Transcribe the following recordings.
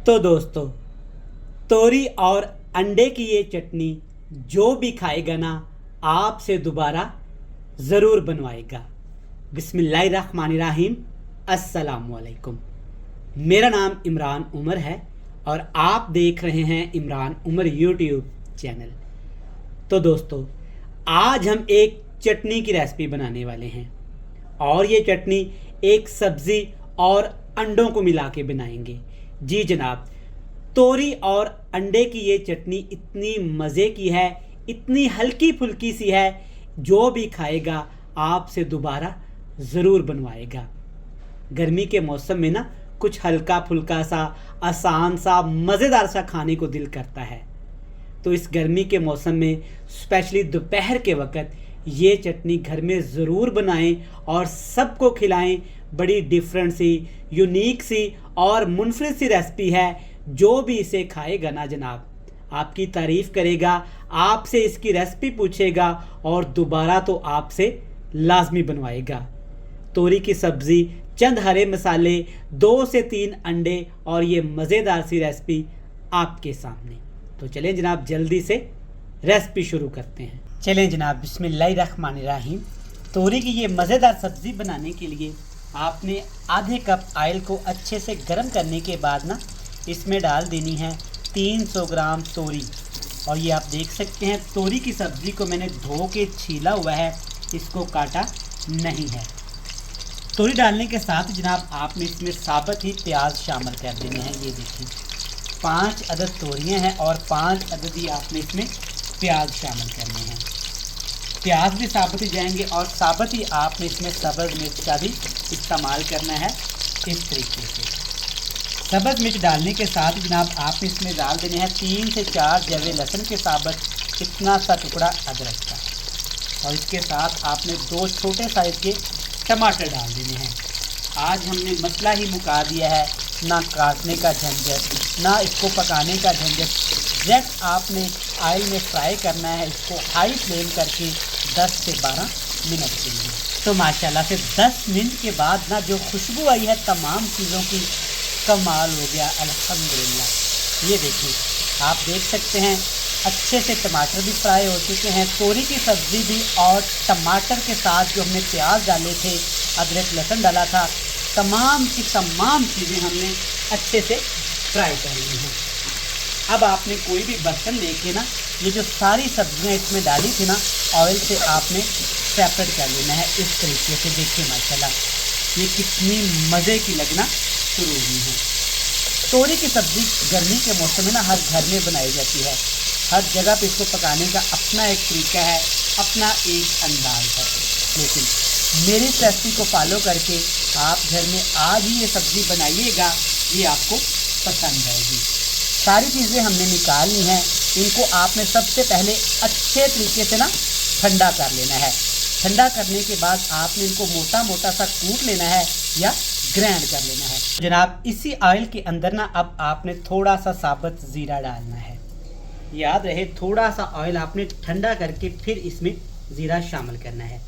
तो दोस्तों, तोरी और अंडे की ये चटनी जो भी खाएगा ना, आपसे दोबारा ज़रूर बनवाएगा। बिस्मिल्लाहिर्रहमानिर्रहीम। अस्सलाम वालेकुम। मेरा नाम इमरान उमर है और आप देख रहे हैं इमरान उमर यूट्यूब चैनल। तो दोस्तों, आज हम एक चटनी की रेसिपी बनाने वाले हैं और ये चटनी एक सब्ज़ी और अंडों को मिला के बनाएंगे। जी जनाब, तोरी और अंडे की ये चटनी इतनी मज़े की है, इतनी हल्की फुल्की सी है, जो भी खाएगा आपसे दोबारा ज़रूर बनवाएगा। गर्मी के मौसम में ना कुछ हल्का फुल्का सा, आसान सा, मज़ेदार सा खाने को दिल करता है। तो इस गर्मी के मौसम में स्पेशली दोपहर के वक़्त ये चटनी घर में ज़रूर बनाएं और सबको खिलाएं। बड़ी डिफरेंट सी, यूनिक सी और मुनफरिद सी रेसिपी है। जो भी इसे खाएगा ना जनाब, आपकी तारीफ़ करेगा, आपसे इसकी रेसिपी पूछेगा और दोबारा तो आपसे लाजमी बनवाएगा। तोरी की सब्ज़ी, चंद हरे मसाले, 2 से 3 अंडे और ये मज़ेदार सी रेसिपी आपके सामने। तो चलें जनाब, जल्दी से रेसिपी शुरू करते हैं। चलें जनाब, बिस्मिल्लाहिर्रहमानिर्रहीम। तोरी की ये मज़ेदार सब्ज़ी बनाने के लिए आपने आधे कप ऑयल को अच्छे से गर्म करने के बाद ना इसमें डाल देनी है 300 ग्राम तोरी। और ये आप देख सकते हैं, तोरी की सब्ज़ी को मैंने धो के छीला हुआ है, इसको काटा नहीं है। तोरी डालने के साथ जनाब आपने इसमें साबुत ही प्याज शामिल कर देने हैं। ये देखिए, 5 अदद तोरियां हैं और 5 अदद ही आपने इसमें प्याज शामिल करने हैं। प्याज भी साबुत ही जाएंगे और साबुत ही आपने इसमें सब्ज़ मिर्च का भी इस्तेमाल करना है। इस तरीके से सब्ज़ मिर्च डालने के साथ जनाब आपने इसमें डाल देने हैं 3 से 4 जवे लहसुन के साबुत, इतना सा टुकड़ा अदरक का, और इसके साथ आपने 2 छोटे साइज़ के टमाटर डाल देने हैं। आज हमने मसला ही मुका दिया है, ना काटने का झंझट, ना इसको पकाने का झंझट। डायरेक्ट आपने ऑयल में फ्राई करना है इसको हाई फ्लेम करके 10 से 12 मिनट के लिए। तो माशाल्लाह से 10 मिनट के बाद ना जो खुशबू आई है तमाम चीज़ों की, कमाल हो गया अल्हम्दुलिल्लाह। ये देखिए, आप देख सकते हैं अच्छे से टमाटर भी फ्राई हो चुके हैं। तोरी की सब्ज़ी भी और टमाटर के साथ जो हमने प्याज डाले थे, अदरक लहसुन डाला था, तमाम की तमाम चीज़ें हमने अच्छे से फ्राई कर ली हैं। अब आपने कोई भी बर्तन लेके ना ये जो सारी सब्जियां इसमें डाली थी ना, ऑयल से आपने सेपरेट कर लेना है। इस तरीके से देखिए माशाल्लाह ये कितनी मज़े की लगना शुरू हुई है। तोरी की सब्ज़ी गर्मी के मौसम में ना हर घर में बनाई जाती है, हर जगह पे इसको पकाने का अपना एक तरीका है, अपना एक अंदाज है। लेकिन मेरी इस रेसिपी को फॉलो करके आप घर में आज ही ये सब्ज़ी बनाइएगा, ये आपको पसंद आएगी। सारी चीज़ें हमने निकालनी हैं, इनको आपने सबसे पहले अच्छे तरीके से ना ठंडा कर लेना है। ठंडा करने के बाद आपने इनको मोटा मोटा सा कूट लेना है या ग्राइंड कर लेना है। जनाब, इसी ऑयल के अंदर ना अब आपने थोड़ा सा साबुत ज़ीरा डालना है। याद रहे, थोड़ा सा ऑयल आपने ठंडा करके फिर इसमें ज़ीरा शामिल करना है।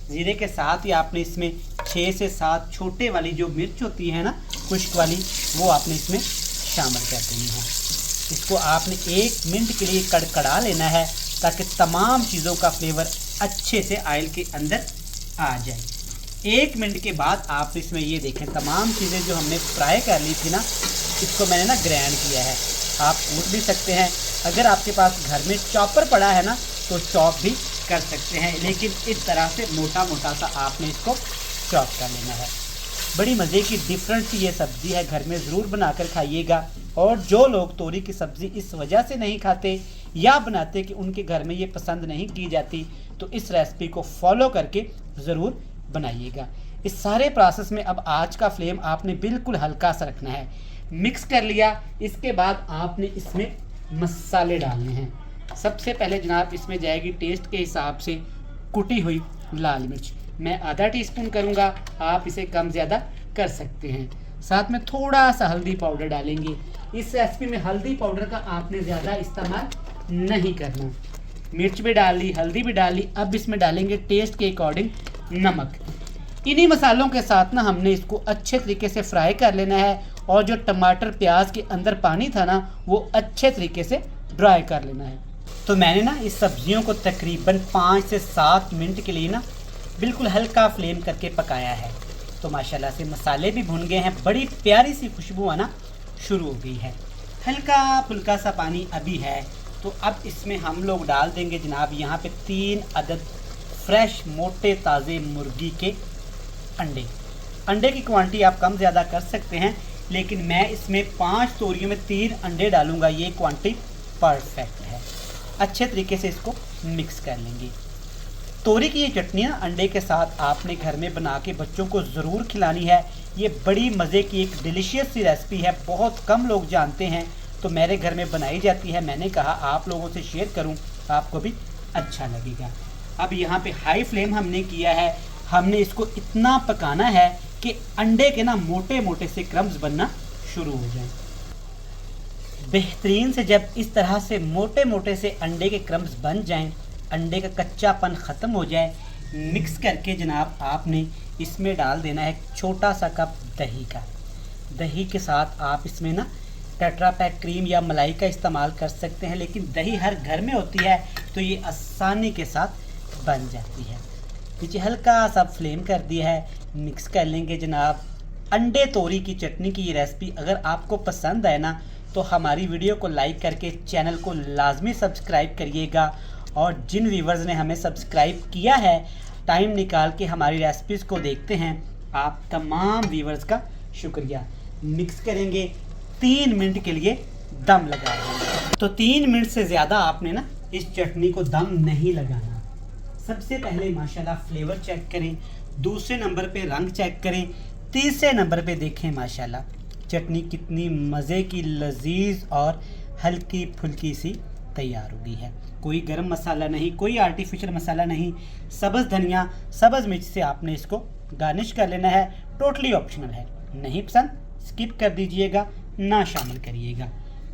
ज़ीरे के साथ ही आपने इसमें 6 से 7 छोटे वाली जो मिर्च होती है ना, खुश्क वाली, वो आपने इसमें शामिल कर देनी है। इसको आपने 1 मिनट के लिए कड़कड़ा लेना है ताकि तमाम चीज़ों का फ्लेवर अच्छे से ऑयल के अंदर आ जाए। 1 मिनट के बाद आप इसमें ये देखें, तमाम चीज़ें जो हमने फ्राई कर ली थी ना, इसको मैंने ना ग्राइंड किया है। आप कूट भी सकते हैं, अगर आपके पास घर में चॉपर पड़ा है ना तो चॉप भी कर सकते हैं, लेकिन इस तरह से मोटा मोटा सा आपने इसको चॉप कर लेना है। बड़ी मज़े की डिफरेंट सी ये सब्ज़ी है, घर में ज़रूर बनाकर खाइएगा। और जो लोग तोरी की सब्ज़ी इस वजह से नहीं खाते या बनाते कि उनके घर में ये पसंद नहीं की जाती, तो इस रेसिपी को फॉलो करके ज़रूर बनाइएगा। इस सारे प्रोसेस में अब आँच का फ्लेम आपने बिल्कुल हल्का सा रखना है। मिक्स कर लिया, इसके बाद आपने इसमें मसाले डालने हैं। सबसे पहले जनाब इसमें जाएगी टेस्ट के हिसाब से कुटी हुई लाल मिर्च। मैं आधा टीस्पून करूँगा, आप इसे कम ज़्यादा कर सकते हैं। साथ में थोड़ा सा हल्दी पाउडर डालेंगे। इस रेसिपी में हल्दी पाउडर का आपने ज़्यादा इस्तेमाल नहीं करना। मिर्च भी डाल ली, हल्दी भी डाल ली। अब इसमें डालेंगे टेस्ट के अकॉर्डिंग नमक। इन्हीं मसालों के साथ ना हमने इसको अच्छे तरीके से फ्राई कर लेना है और जो टमाटर प्याज के अंदर पानी था ना वो अच्छे तरीके से ड्राई कर लेना है। तो मैंने ना इस सब्जियों को तकरीबन 5 से 7 मिनट के लिए ना बिल्कुल हल्का फ्लेम करके पकाया है। तो माशाल्लाह से मसाले भी भुन गए हैं, बड़ी प्यारी सी खुशबू आना शुरू हो गई है। हल्का फुल्का सा पानी अभी है। तो अब इसमें हम लोग डाल देंगे जनाब यहाँ पे 3 अदद फ्रेश मोटे ताज़े मुर्गी के अंडे की क्वांटिटी आप कम ज़्यादा कर सकते हैं, लेकिन मैं इसमें 5 तोरियों में 3 अंडे डालूंगा। ये क्वांटिटी परफेक्ट है। अच्छे तरीके से इसको मिक्स कर लेंगे। तोरी की ये चटनी ना अंडे के साथ आपने घर में बना के बच्चों को ज़रूर खिलानी है। ये बड़ी मज़े की एक डिलीशियस सी रेसिपी है, बहुत कम लोग जानते हैं, तो मेरे घर में बनाई जाती है। मैंने कहा आप लोगों से शेयर करूं, आपको भी अच्छा लगेगा। अब यहाँ पे हाई फ्लेम हमने किया है। हमने इसको इतना पकाना है कि अंडे के ना मोटे मोटे से क्रम्स बनना शुरू हो जाएं। बेहतरीन से जब इस तरह से मोटे मोटे से अंडे के क्रम्स बन जाएं, अंडे का कच्चापन ख़त्म हो जाए, मिक्स करके जनाब आपने इसमें डाल देना है छोटा सा कप दही का। दही के साथ आप इसमें ना टेट्रा पैक क्रीम या मलाई का इस्तेमाल कर सकते हैं, लेकिन दही हर घर में होती है तो ये आसानी के साथ बन जाती है। नीचे हल्का सा फ्लेम कर दिया है, मिक्स कर लेंगे जनाब। अंडे तोरी की चटनी की ये रेसिपी अगर आपको पसंद आए ना तो हमारी वीडियो को लाइक करके चैनल को लाजमी सब्सक्राइब करिएगा। और जिन व्यूवर्स ने हमें सब्सक्राइब किया है, टाइम निकाल के हमारी रेसिपीज़ को देखते हैं, आप तमाम व्यूवर्स का शुक्रिया। मिक्स करेंगे, 3 मिनट के लिए दम लगा देंगे। तो 3 मिनट से ज़्यादा आपने ना इस चटनी को दम नहीं लगाना। सबसे पहले माशाल्लाह फ्लेवर चेक करें, दूसरे नंबर पे रंग चेक करें, तीसरे नंबर पे देखें माशाल्लाह चटनी कितनी मज़े की लजीज और हल्की फुल्की सी तैयार हो गई है। कोई गरम मसाला नहीं, कोई आर्टिफिशियल मसाला नहीं, सब्ज़ धनिया सब्ज़ मिर्च से आपने इसको गार्निश कर लेना है। टोटली ऑप्शनल है, नहीं पसंद स्किप कर दीजिएगा, ना शामिल करिएगा।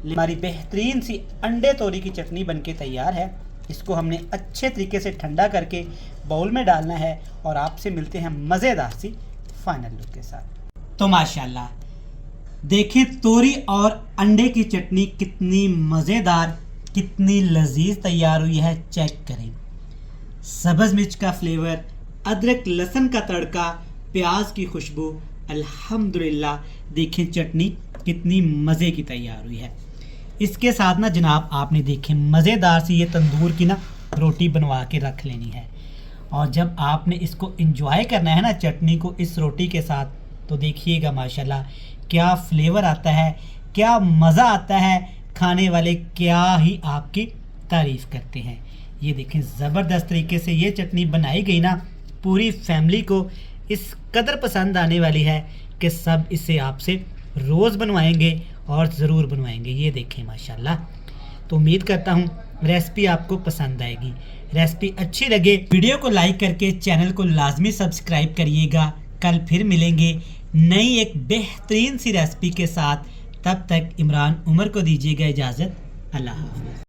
हमारी बेहतरीन सी अंडे तोरी की चटनी बनके तैयार है। इसको हमने अच्छे तरीके से ठंडा करके बाउल में डालना है और आपसे मिलते हैं मज़ेदार सी फाइनल लुक के साथ। तो माशाल्लाह देखें तोरी और अंडे की चटनी कितनी मज़ेदार, कितनी लजीज तैयार हुई है। चेक करें, सब्ज़ मिर्च का फ्लेवर, अदरक लहसुन का तड़का, प्याज की खुशबू, अल्हम्दुलिल्लाह देखें चटनी कितनी मज़े की तैयार हुई है। इसके साथ ना जनाब आपने देखें मज़ेदार सी ये तंदूर की ना रोटी बनवा के रख लेनी है। और जब आपने इसको एंजॉय करना है ना चटनी को इस रोटी के साथ, तो देखिएगा माशाल्लाह क्या फ्लेवर आता है, क्या मज़ा आता है। खाने वाले क्या ही आपकी तारीफ़ करते हैं। ये देखें ज़बरदस्त तरीके से ये चटनी बनाई गई ना, पूरी फैमिली को इस कदर पसंद आने वाली है कि सब इसे आपसे रोज़ बनवाएंगे और ज़रूर बनवाएंगे। ये देखें माशाल्लाह। तो उम्मीद करता हूँ रेसिपी आपको पसंद आएगी। रेसिपी अच्छी लगे वीडियो को लाइक करके चैनल को लाजमी सब्सक्राइब करिएगा। कल फिर मिलेंगे नई एक बेहतरीन सी रेसिपी के साथ। तब तक इमरान उमर को दीजिएगा इजाज़त। अल्लाह हाफ़िज़।